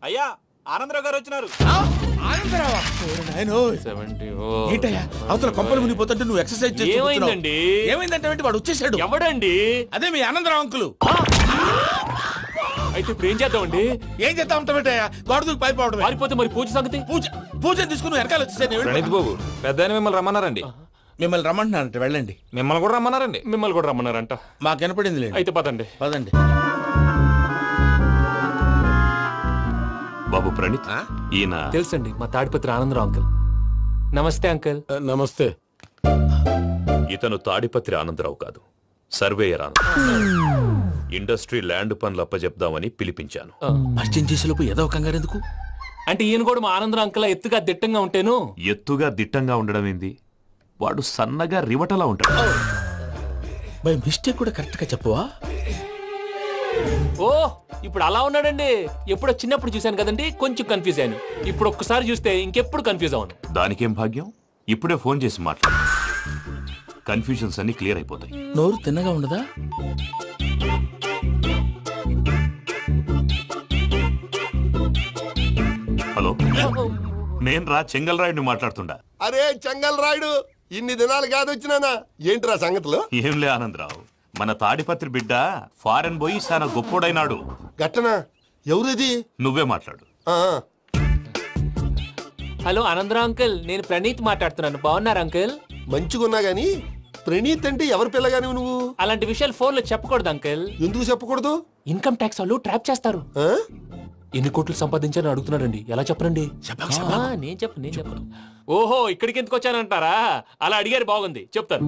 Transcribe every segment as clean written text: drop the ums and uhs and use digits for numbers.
అయ్యా ఆనందరావు గారు వచ్చినారు. ఏంటయ్యా అవతల కొంపలు మునిగిపోతుంటే నువ్వు ఎక్సర్సైజ్ ఏమైందండి? ఏమైందంటే వాడు వచ్చేసాడు. ఎవడండి? అదే మీ ఆనందరావు అంకులు. అయితే ఇప్పుడు ఏం చేద్దామండి? ఏం చేస్తా ఉంటావేటయ్యా, గోడ దూకి పైపోవడం. పారిపోతే మరి పూజ సంగతి? పూజ తీసుకుని వెనకాల వచ్చేసాను. ప్రణీత్ బాబు పెద్ద మిమ్మల్ని రమ్మన్నారండి. మిమ్మల్ని రమ్మంటున్నారంట, వెళ్ళండి. మిమ్మల్ని కూడా రమ్మన్నారండి. మిమ్మల్ని కూడా రమ్మన్నారంట. మాకు వినపడింది లేదు. అయితే పదండి. పదండి. బాబు ప్రణీత్, ఈయన తెలుసండి, మా తాడిపత్రి ఆనందరావు అంకుల్. నమస్తే అంకుల్. నమస్తే. ఇతను తాడిపత్రి ఆనందరావు కాదు, సర్వేయర్ ఆనందరావు. ఇండస్ట్రీ ల్యాండ్ పనులు అప్పచెప్దామని పిలిపించాను. పరిచయం చేసేలోపు ఏదో కంగారు ఎందుకు? అంటే ఈయన కూడా మా ఆనందరావు అంకుల్ ఎత్తుగా దిట్టంగా ఉంటాను. ఎత్తుగా దిట్టంగా ఉండడం ఏంది, వాడు సన్నగా రివటలా ఉంటాడు. బై మిస్టేక్ కూడా కరెక్ట్ గా చెప్పవా? ఓ ఇప్పుడు అలా ఉన్నాడండి. ఎప్పుడో చిన్నప్పుడు చూశాను కదండి, కొంచెం కన్ఫ్యూజ్ అయ్యాను. ఇప్పుడు ఒక్కసారి చూస్తే ఇంకెప్పుడు కన్ఫ్యూజ్ అవ్వను. దానికేం భాగ్యం, ఇప్పుడే ఫోన్ చేసి మాట్లాడు. కన్ఫ్యూజన్స్ అన్ని క్లియర్ అయిపోతాయి. నోరు తిన్నగా ఉండదా? హలో, నేను రా చెంగల్ రాయుడిని మాట్లాడుతుండా. అరే చెంగల్ రాయుడు, ఇన్ని దినాలు కాదు వచ్చినానా? ఏంట్రా సంగతులు? ఏంలే ఆనందరావు, మన తాడిపత్రి బిడ్డ ఫారెన్ పోయి చాలా గొప్పోడైనాడు. గట్టనా? ఎవరిది? నువ్వే మాట్లాడు. హలో ఆనందరావు అంకుల్, నేను ప్రణీత్ మాట్లాడుతున్నాను. బాగున్నారు అంకుల్? మంచిగున్నా గాని ప్రణీత్ అంటే ఎవరి పిల్లగాని నువ్వు? అలాంటి విషయాలు ఫోన్ లో చెప్పకూడదు అంకుల్. ఎందుకు చెప్పకూడదు? ఇన్కమ్ ట్యాక్స్ వాళ్ళు ట్రాప్ చేస్తారు. ఎన్ని కోట్లు సంపాదించారని అడుగుతున్నాడండి, ఎలా చెప్పరండి? నేను చెప్పను. ఓహో, ఇక్కడికి ఎందుకు వచ్చానంటారా? అలా అడిగారు, బాగుంది, చెప్తాను.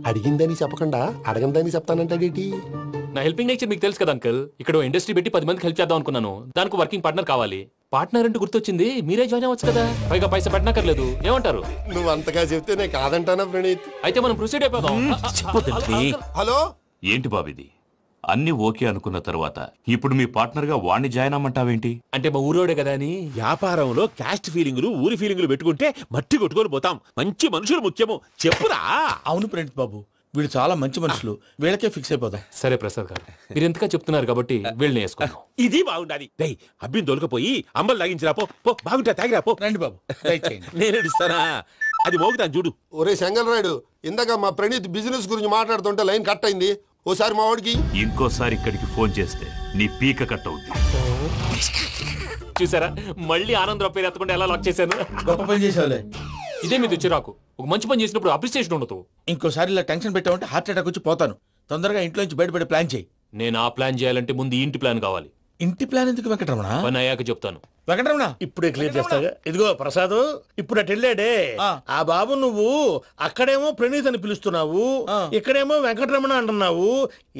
అడిగిందని చెప్పకుండా అడగందని చెప్తానంటాడేటి? నా హెల్పింగ్ నేచర్ మీకు తెలుసు కదా అంకుల్. ఇక్కడ ఇండస్ట్రీ పెట్టి 10 మందికి హెల్ప్ చేద్దాం అనుకున్నాను. దానికి వర్కింగ్ పార్ట్నర్ కావాలి. పార్ట్నర్ అంటే గుర్తొచ్చింది, మీరే జాయిన్ అవ్వచ్చు కదా, పైగా పైసా పెట్టనక్కర్లేదు. ఏమంటారు? నువ్వు అంతగా చెప్తే నేను కాదంటానా ప్రణీత్? అయితే మనం ప్రొసీడ్ అయిపోదాం. హలో, ఏంటి బాబిది, అన్ని ఓకే అనుకున్న తర్వాత ఇప్పుడు మీ పార్ట్నర్ గా వాణ్ణి జాయిన్ అమ్మంటావేంటి? అంటే మా ఊరోడే కదా అని. వ్యాపారంలో క్యాస్ట్ ఫీలింగులు, ఊరి ఫీలింగులు పెట్టుకుంటే మట్టి కొట్టుకొని పోతాం. మంచి మనుషులు ముఖ్యము, చెప్పురా. అవును ప్రణీత్ బాబు, వీళ్ళు చాలా మంచి మనుషులు, వీళ్ళకే ఫిక్స్ అయిపోదాం. సరే ప్రసాద్ గారు, మీరు ఎంతగా చెప్తున్నారు కాబట్టి వీళ్ళని వేసుకున్నాం. ఇది బాగుండాలి. డై అబ్బిని దొలకపోయి అంబలు లాగించిరా పో. బాగుంటా తాగిరా పో. రండి బాబు, దయచేయండి. నేను ఇస్తానా? అది మోగుతాను చూడు. ఒరే చెంగల్ రాయుడు, ఇందాక మా ప్రణీత్ బిజినెస్ గురించి మాట్లాడుతుంటే లైన్ కట్ అయింది. ఓసారి మా వాడికి ఇంకోసారి ఇక్కడికి ఫోన్ చేస్తే నీ పీక కట్ అవుద్ది. చూసారా, మళ్ళీ ఆనందరావు పేరు ఎత్తకుండా ఎలా లాక్ చేశాను. గొప్ప పని చేసేవాళ్ళే. ఇదే మీద చిరాకు. ఒక మంచి పని చేసినప్పుడు అప్రిసియేషన్ ఉండదు. ఇంకోసారి ఇలా టెన్షన్ పెట్టామంటే హార్ట్ అటాక్ వచ్చి పోతాను. తొందరగా ఇంట్లో నుంచి బయటపడే ప్లాన్ చేయి. నేను ఆ ప్లాన్ చేయాలంటే ముందు ఈ ఇంటి ప్లాన్ కావాలి. ఇంటి ప్లాన్ ఎందుకు వెంకటరమణ? పని అయ్యాక చెప్తాను. వెంకటరమణ ఇప్పుడే క్లియర్ చేస్తాగా. ఇదిగో ప్రసాద్, ఇప్పుడు అటు వెళ్ళాడే ఆ బాబు, నువ్వు అక్కడేమో ప్రణీత్ అని పిలుస్తున్నావు, ఇక్కడేమో వెంకటరమణ అంటున్నావు.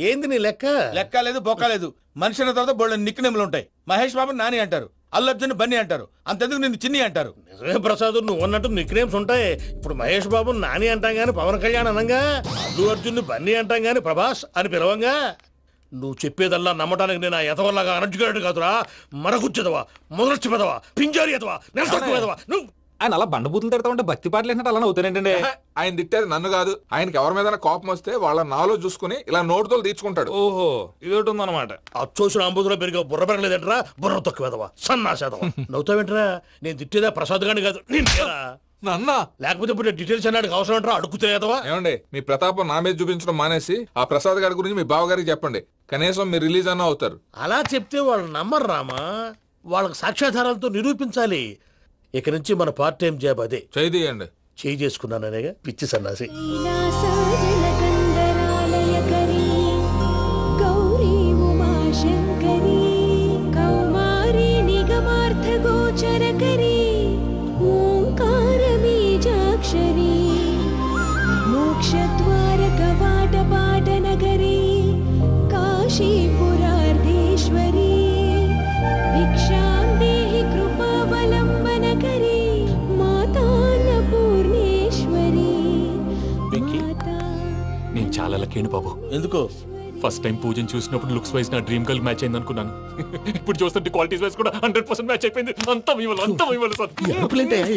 ఏంది నీ లెక్క? లెక్క లేదు, బొక్క లేదు. మనిషి అన్న తర్వాత బోళ్ళ నిక్నెములు ఉంటాయి. మహేష్ బాబు నాని అంటారు, అల్లు అర్జున్ బన్నీ అంటారు, అంతెందుకు నిన్ను చిన్ని అంటారు. నిజమే ప్రసాద్, నువ్వు అన్నట్టు నిక్నేమ్స్ ఉంటాయి. ఇప్పుడు మహేష్ బాబు నాని అంటాం గాని పవన్ కళ్యాణ్ అనంగా, అల్లు అర్జున్ బన్నీ అంటాం గాని ప్రభాస్ అని పిలవంగా. నువ్వు చెప్పేదల్లా నమ్మటానికి నేను ఎతవల్లాగా అనర్జుకేటెడ్ కాదురా. మరగుచ్చదవా, మొదలచ్చి పెదవా, పింజారి ఎదవా, నెలసొక్కు పెదవా. నువ్వు ఆయన అలా బండబూతులు తిడతా ఉంటే భక్తి పాటలు ఏంటంటే అలా అవుతానంటే. ఆయన తిట్టేది నన్ను కాదు, ఆయనకి ఎవరి మీద కోపం వస్తే వాళ్ళ నాలో చూసుకుని ఇలా నోటుతో తీర్చుకుంటాడు. ఓహో, ఇదొకటి ఉందన్నమాట. అచ్చోసిన అంబుధులో పెరిగే బుర్ర పెరగలేదంటరా, బుర్ర తొక్కు వెదవా, సన్నాసేదవా. నవ్వుతావేంట్రా? నేను తిట్టేదా ప్రసాద్ గాని కాదు, నన్నా. లేకపోతే ఇప్పుడు డీటెయిల్స్ అన్నాడు అవసరం అంటారా? అడుగుతాయేదవా. ఏమండి, మీ ప్రతాపం నా మీద చూపించడం మానేసి ఆ ప్రసాద్ గారి గురించి మీ బావగారికి చెప్పండి. కనీసం మీరు రిలీజ్ అన్న అవుతారు. అలా చెప్తే వాళ్ళు నమ్మరు రామా. వాళ్ళకి సాక్ష్యాధారాలతో నిరూపించాలి. ఇక నుంచి మన పార్ట్ టైం జాబ్ అదే. చేయండి. చేయి చేసుకున్నాననేగా పిచ్చి సన్నాసి. నేను చాలా లక్కీని బాబు. ఎందుకో? ఫస్ట్ టైం పూజను చూసినప్పుడు లుక్స్ వైజ్ నా డ్రీమ్ గర్ల్ మ్యాచ్ అయింది అనుకున్నాను. ఇప్పుడు చూస్తుంటే క్వాలిటీస్ వైజ్ కూడా 100% మ్యాచ్ అయిపోయింది. అంతా ఇవ్వాలి సార్.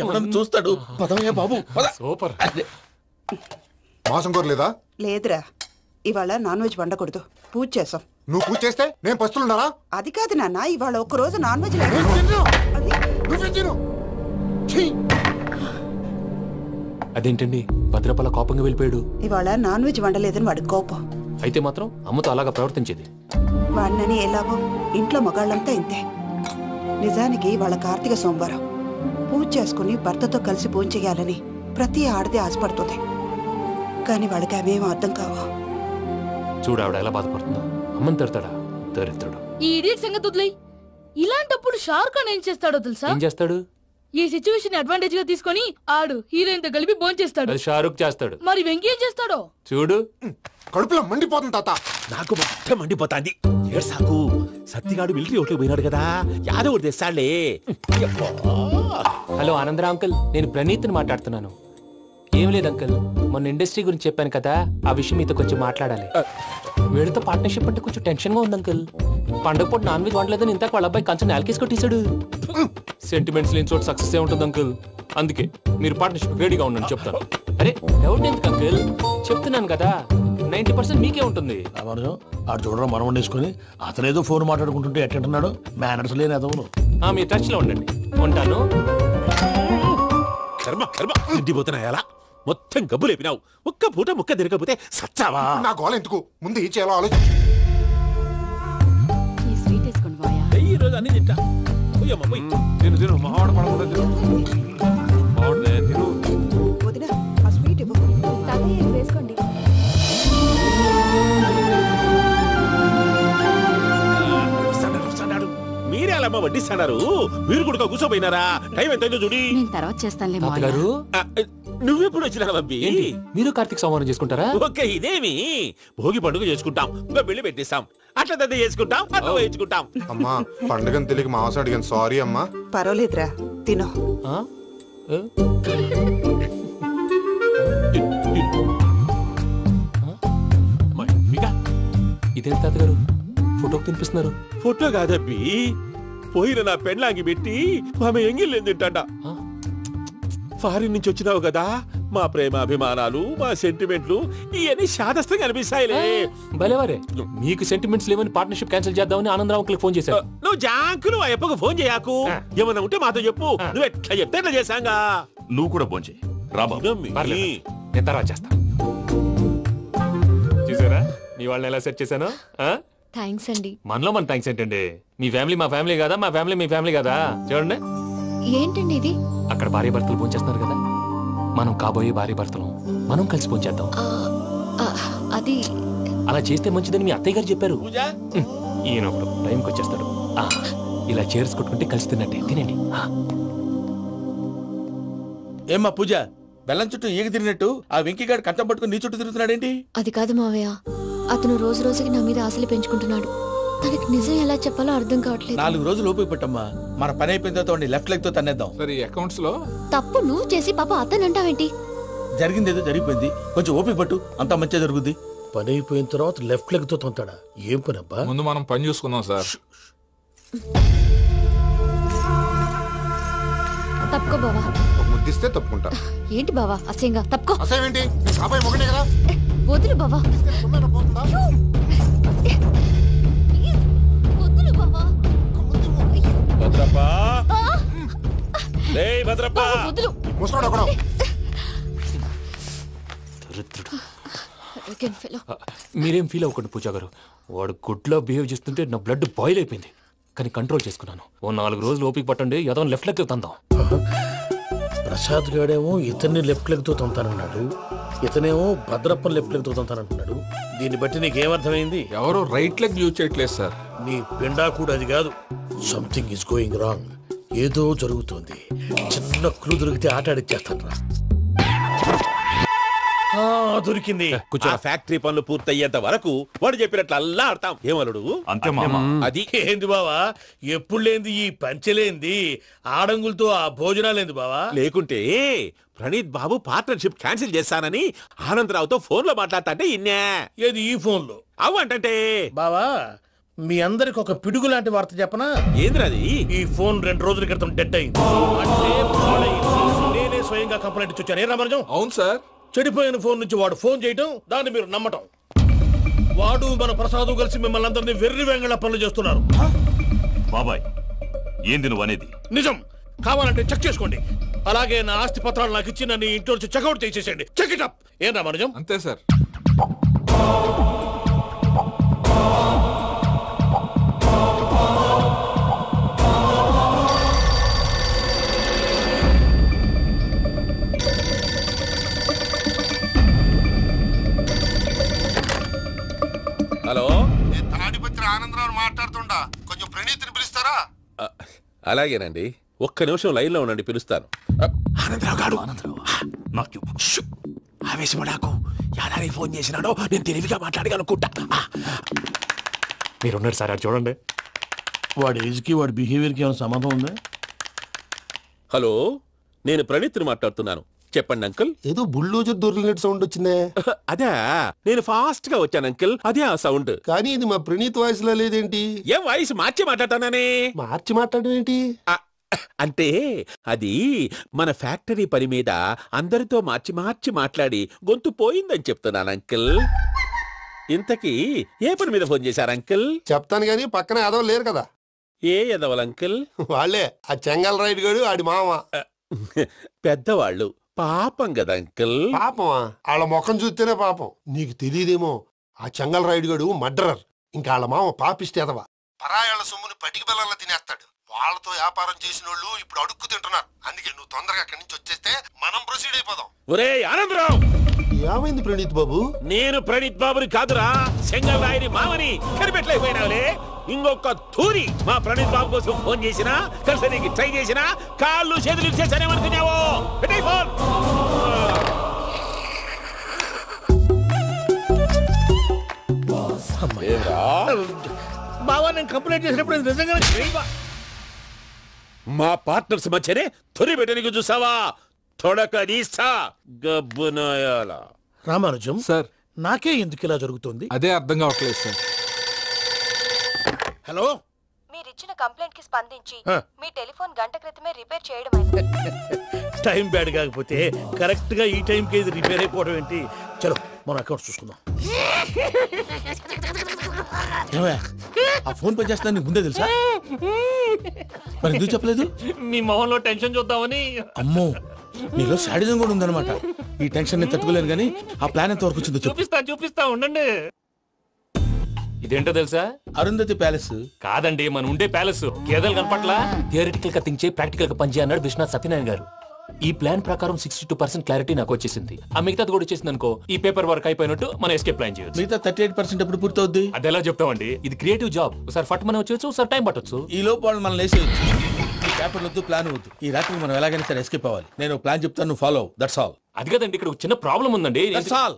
ఎవడన్నా చూస్తాడు. పదవయ్యా బాబు, సూపర్. మాసం కోరలేదా? లేదురా, ఇవాళ నాన్ వెజ్ వండకూడదు, పూజ చేసాం. నువ్వు పూజ చేస్తే నేను పస్తులున్నారా? అది కాదు నాన్న, ఇవాళ ఒక్క రోజు నాన్ వెజ్ లేదు. నువ్వే తిను. అదేంటండి భద్రపల కోపంగా వెళ్ళిపోయాడు? ఇవాళ నాన్ వెజ్ వండలేదని వాడి కోపం. అయితే మాత్రం అమ్మతో అలాగా ప్రవర్తించేది. వాడినని ఎలాగో ఇంట్లో మగాళ్ళంతా ఇంతే. నిజానికి వాళ్ళ కార్తీక సోమవారం పూజ చేసుకుని భర్తతో కలిసి పూజ చేయాలని ప్రతి ఆడది ఆశపడుతుంది. కానీ వాళ్ళకి అవేం అర్థం కావా. చూడు ఆవిడ ఎలా బాధపడుతుందో. అమ్మని తిడతాడా దరిద్రుడు. ఈ ఇడియట్ సంగతి వదిలేయ్. ఇలాంటప్పుడు షారుఖ్ ఖాన్ ఏం చేస్తాడో తెలుసా? ఏం చేస్తాడు? ఈ సిచ్యువేషన్ అడ్వాంటేజ్ గా తీసుకొని ఆడు హీరోయిన్ తో కలిపి బోన్ చేస్తాడు. అది షారుఖ్ చేస్తాడు. మరి వెంకీ ఏం చేస్తాడో చూడు. కడుపులో మండిపోతుంది తాత. నాకు మొత్తం మండిపోతాంది. ఏడ్సాకు. సత్తిగాడు మిలిటరీ ఒకటి పోయినాడు కదా, యాదవ్ ఒకటి తెస్తాడులే. హలో ఆనందరా అంకుల్, నేను ప్రణీత్ని మాట్లాడుతున్నాను. ఏం లేదు అంకుల్, మొన్న ఇండస్ట్రీ గురించి చెప్పాను కదా, ఆ విషయం మీతో కొంచెం మాట్లాడాలి. వీడితో పార్ట్నర్షిప్ అంటే కొంచెం టెన్షన్ గా ఉంది అంకుల్. పండగ పూట నాన్ వెజ్ వండలేదని ఇంతకు వాళ్ళ అబ్బాయి కంచెం నేలకేసి కొట్టేశాడు. సెంటిమెంట్స్ లేని చోట సక్సెస్ ఏ ఉంటుంది అంకుల్. అందుకే మీరు పార్ట్నర్షిప్ రెడీగా ఉండండి చెప్తాను. అరే డౌట్ ఎందుకు అంకుల్, చెప్తున్నాను కదా 90% మీకే ఉంటుంది. ఆడు చూడడం మనం వండేసుకుని అతనేదో ఫోన్ మాట్లాడుకుంటుంటే ఎట్టంటున్నాడు. మేనర్స్ లేని అదవును. మీరు టచ్ లో ఉండండి. ఉంటాను. కర్మ కర్మ తిండిపోతున్నాయలా. మొత్తం గబ్బు లేపినావు. ఒక్క పూట ముక్క తిరగకపోతే సచ్చావా? నా గోల ఎందుకు, ముందు ఈ చేయాలో ఆలోచించు. ఈ రోజు అన్ని తింటా. తిను తిను మావాడ పడకుండా తిను. మావాడదే తిను. వదినా ఆ స్వీట్ ఇవ్వు. వేసుకోండి. వస్తాడు. మీరే అలా వడ్డిస్తాడారు. మీరు కూడా కూర్చోపోయినారా? టైం ఎంతైందో చూడి. తర్వాత చేస్తానులే తాతగారు. నువ్వెప్పుడు వచ్చినా అబ్బి? మీరు కార్తీక్ సంహారం చేసుకుంటారా? ఓకే, ఇదేమి భోగి పండుగ చేసుకుంటాం, ఇంకా పెళ్లి పెట్టేస్తాం, అట్లా దద్ద చేసుకుంటాం, అట్లా వేయించుకుంటాం. అమ్మా పండుగని తెలియక మావస అడిగాను, సారీ అమ్మా. పర్వాలేదురా, తినో. ఇదేం తాతగారు ఫోటోకి తినిపిస్తున్నారు? ఫోటో కాదబ్బి, పోయిన నా పెళ్ళాంగి పెట్టి ఆమె ఎంగిల్లేం తింటాడ. ఫారిన్ నుంచి వచ్చినావు కదా, మా ప్రేమ అభిమానాలు, మా సెంటిమెంట్లు ఇవన్నీ శాదస్తంగా అనిపిస్తాయిలే. భలేవారే, మీకు సెంటిమెంట్స్ లేవని పార్ట్నర్షిప్ క్యాన్సిల్ చేద్దామని ఆనందరావు అంకుల్ ఫోన్ చేశారు. నువ్వు జాంకులు ఆ ఎప్పకు ఫోన్ చేయకు. ఏమన్నా ఉంటే మాతో చెప్పు. నువ్వు ఎట్లా చెప్తే ఎట్లా చేశాంగా. నువ్వు కూడా ఫోన్ చేయి రాబా. నేను తర్వాత చేస్తా. చూసారా మీ వాళ్ళని ఎలా సెట్ చేశాను? థ్యాంక్స్ అండి. మనలో మన థ్యాంక్స్ ఏంటండి? మీ ఫ్యామిలీ మా ఫ్యామిలీ కదా, మా ఫ్యామిలీ మీ ఫ్యామిలీ కదా. చూడండి ఏంటండి ఇది? అక్కడ భార్య భర్తలు పోంచేస్తున్నారు కదా, మనం కాబోయే భార్య భర్తలు మనం కలిసి పోంచేద్దాం. అది అలా చేస్తే మంచిదని మీ అత్తయ్య గారు చెప్పారు. ఈయన ఒకడు టైంకి వచ్చేస్తాడు. ఇలా చేర్స్ కొట్టుకుంటే కలిసి తిన్నట్టే. తినండి. ఏమ్మా పూజ, బెల్లం చుట్టూ ఈగ తిరిగినట్టు ఆ వెంకీగాడు కంచం పట్టుకుని నీ చుట్టూ తిరుగుతున్నాడేంటి? అది కాదు మావయ్య, అతను రోజు రోజుకి నా మీద ఆశలు పెంచుకుంటున్నాడు. తనకి నిజం ఎలా చెప్పాలో అర్థం కావట్లేదు. 4 రోజులు ఓపిక పట్టమ్మా, మన పని అయిపోయిన తర్వాత లెఫ్ట్ లెగ్ తో తన్నేద్దాం. సరే అకౌంట్స్ లో తప్పు నువ్వు చేసి పాప అతను అంటావేంటి? జరిగింది ఏదో జరిగిపోయింది, కొంచెం ఓపిక పట్టు, అంతా మంచిగా జరుగుద్ది. పని అయిపోయిన తర్వాత లెఫ్ట్ లెగ్ తో తొంతాడా? ఏం పని అబ్బా? ముందు మనం పని చూసుకుందాం సార్. తప్పుకో బావా. ఒక ముద్దిస్తే తప్పుకుంటా. ఏంటి బావా అసహ్యంగా? తప్పుకో. అసేమేంటి, నీ కాబోయే మొగనే కదా. వదులు బావా. సుమ్మేనా పోతుందా? వదులు బావా. భద్రప్పా, లేయ్ భద్రప్పా. వదులు. ముసలోడా కూడా. మీరేం ఫీల్ అవ్వకండి పూజా గారు. వాడు గుడ్లో బిహేవ్ చేస్తుంటే నా బ్లడ్ బాయిల్ అయిపోయింది. కానీ కంట్రోల్ చేసుకున్నాను. ఓ 4 రోజులు ఓపిక పట్టండి, ఏదో లెఫ్ట్ లెగ్ తందాం. ప్రసాద్ గాడేమో ఇతన్ని లెఫ్ట్ లెగ్ తో తొంతానన్నాడు, ఇతనేమో భద్రప్పని లెఫ్ట్ లెగ్ తో తొంతానంటున్నాడు. దీన్ని బట్టి నీకేమర్థమైంది? ఎవరు రైట్ లెగ్ యూజ్ చేయట్లేదు సార్. నీ పిండా కూడా అది కాదు. Something is going wrong. ఏదో జరుగుతోంది. చిన్న క్లూ దొరికితే ఆట ఆడిచ్చేస్తాను రా. దొరికింది. కొంచెం ఫ్యాక్టరీ పనులు పూర్తయ్యేంత వరకు వాడు చెప్పినట్లు అల్లా ఆడతాం. ఏమలుడు అంతే మామ. అది ఏంది బావా, ఎప్పుడు లేంది ఈ పంచలేంది, ఆడంగులతో ఆ భోజనాలేంది బావా? లేకుంటే ప్రణీత్ బాబు పార్ట్నర్షిప్ క్యాన్సిల్ చేస్తానని ఆనందరావుతో ఫోన్ లో మాట్లాడతాంటే ఇన్నే. ఏది ఈ ఫోన్ లో? అవ్వంటే బావా, మీ అందరికి ఒక పిడుగు లాంటి వార్త చెప్పనా? ఏంద్రది? ఈ ఫోన్ 2 రోజుల క్రితం డెడ్ అయింది. అంటే నేనే స్వయంగా కంప్లైంట్ ఇచ్చాను. ఏ రామరాజం? అవును సార్. చెడిపోయిన ఫోన్ నుంచి వాడు ఫోన్ చేయటం, దాన్ని మీరు నమ్మటం. వాడు మన ప్రసాదు కలిసి మిమ్మల్ని అందరినీ వెర్రి వెంగళ పనులు చేస్తున్నారు. బాబాయ్ ఏంది నువ్వు అనేది? నిజం. కావాలంటే చెక్ చేసుకోండి. అలాగే నా ఆస్తి పత్రాలు నాకు ఇచ్చి నన్ను ఇంట్లో నుంచి చెక్అౌట్ చేసేసేయండి. Check it up. ఏం రామానుజం? అంతే సార్. హలో, నేను తాడిపత్రి ఆనందరావు మాట్లాడుతుండా, కొంచెం ప్రణీతిని పిలుస్తారా? అలాగేనండి, ఒక్క నిమిషం లైన్ లో ఉండండి, పిలుస్తాను. ఆనందరావు గాడు ఆవేశపడాకు. యాదానికి ఫోన్ చేసినాడో నేను తెలివిగా మాట్లాడగలనుకుంటా. మీరున్నారు సార్, అది చూడండి. వాడి ఏజ్కి వాడి బిహేవియర్కి ఏమైనా సంబంధం ఉందా? హలో, నేను ప్రణీత్ని మాట్లాడుతున్నాను. చెప్పండి అంకుల్. ఏదో బుల్డోజర్ దొరికినట్టు సౌండ్ వచ్చిందే. అదే, నేను ఫాస్ట్ గా వచ్చాను అంకుల్, అదే ఆ సౌండ్. కానీ ఇది మా ప్రణీత్ వాయిస్ లో లేదేంటి? ఏ వాయిస్ మార్చి మాట్లాడతాననే? మార్చి మాట్లాడడం ఏంటి? అంటే అది మన ఫ్యాక్టరీ పని మీద అందరితో మార్చి మార్చి మాట్లాడి గొంతు పోయిందని చెప్తున్నాను అంకుల్. ఇంతకీ ఏ పని మీద ఫోన్ చేశారు అంకుల్? చెప్తాను గానీ పక్కన ఏదో లేరు కదా. ఏ ఎదవలు అంకుల్? వాళ్ళే, ఆ చెంగల్ రైడ్ గడు ఆడి మామ. పెద్దవాళ్ళు, పాపం కదా అంకుల్. పాపమా? వాళ్ళ ముఖం చూస్తేనే పాపం. నీకు తెలియదేమో, ఆ చెంగల్ రైడ్ గడు మర్డరర్. ఇంకా వాళ్ళ మామ పాపిస్తేదవా. పరాయాళ్ళ సొమ్ముని పటికి బెల్లంలో తినేస్తాడు. వాళ్ళతో వ్యాపారం చేసిన వాళ్ళు ఇప్పుడు అడుక్కు తింటున్నారు. అందుకే నువ్వు తొందరగా అక్కడి నుంచి వచ్చేస్తే మనం ప్రొసీడ్ అయిపోదాం. ఒరే ఆనందరావు! ఏమైంది ప్రణీత్ బాబు? నేను ప్రణీత్ బాబుని కాదురా, సెంగల్ రాయని మామని. కనిపెట్టలేకపోయినావులే. ఇంకొక తూరి మా ప్రణీత్ బాబు కోసం ఫోన్ చేసినా, కలిసి ట్రై చేసినా కాళ్ళు చేతులు ఇచ్చేసానేమనుకున్నావో. పెట్టేయ్ ఫోన్. బావా, నేను కంప్లైంట్ చేసినప్పుడు ఇది నిజంగానే చేయవా? మా పార్ట్నర్స్ మధ్యనే తొలి పెట్టడానికి చూసావా? తొడక నీస్తా గబ్బునాయాల. రామానుజం సార్, నాకే ఎందుకు ఇలా జరుగుతుంది? అదే అర్థం కావట్లేదు సార్. హలో, మీరిచ్చిన కంప్లైంట్ కి స్పందించి ఆ. మీ టెలిఫోన్ గంట క్రితమే రిపేర్ చేయడం టైం బ్యాడ్ కాకపోతే కరెక్ట్ గా ఈ టైం కి ఇది రిపేర్ అయిపోవడం ఏంటి? చలో మన అకౌంట్ చూసుకుందాం. ఏమయ్య, ఆ ఫోన్ పని చేస్తున్నా నీకు ముందే తెలుసా? మరి ఎందుకు చెప్పలేదు? మీ మొహంలో టెన్షన్ చూద్దామని. అమ్మో, నీలో శాడిజం కూడా ఉందన్నమాట. ఈ టెన్షన్ నేను తట్టుకోలేను కానీ ఆ ప్లాన్ ఎంత వరకు వచ్చిందో చెప్పు. చూపిస్తా ఉండండి. ఇదేంటో తెలుసా? అరుంధతి ప్యాలెస్ కాదండి, మన ఉండే ప్యాలెస్. గేదెలు కనపట్లా? థియరిటికల్ గా థింక్ చేయి, ప్రాక్టికల్ గా పనిచేయ అన్నాడు విశ్వనాథ్ సత్యనారాయణ గారు. ఈ ప్లాన్ ప్రకారం 62% క్లారిటీ నాకు వచ్చేసింది. ఆ మిగతాది కూడా వచ్చేసింది అనుకో, ఈ పేపర్ వర్క్ అయిపోయినట్టు మనం ఎస్కేప్ ప్లాన్ చేయొచ్చు. మిగతా 38% ఎప్పుడు పూర్తవుద్ది? అది ఎలా చెప్తామండి? ఇది క్రియేటివ్ జాబ్. ఒకసారి ఫట్ మనం వచ్చేచ్చు, ఒకసారి టైం పట్టొచ్చు. ఈ లోపు వాళ్ళు మనం లేసేయచ్చు. ఈ పేపర్ వద్దు, ప్లాన్ వద్దు. ఈ రాత్రికి మనం ఎలాగైనా సరే ఎస్కేప్ అవ్వాలి. నేను ప్లాన్ చెప్తాను, నువ్వు ఫాలో. That's all. అది కదండి, ఇక్కడ ఒక చిన్న ప్రాబ్లం ఉందండి. That's all.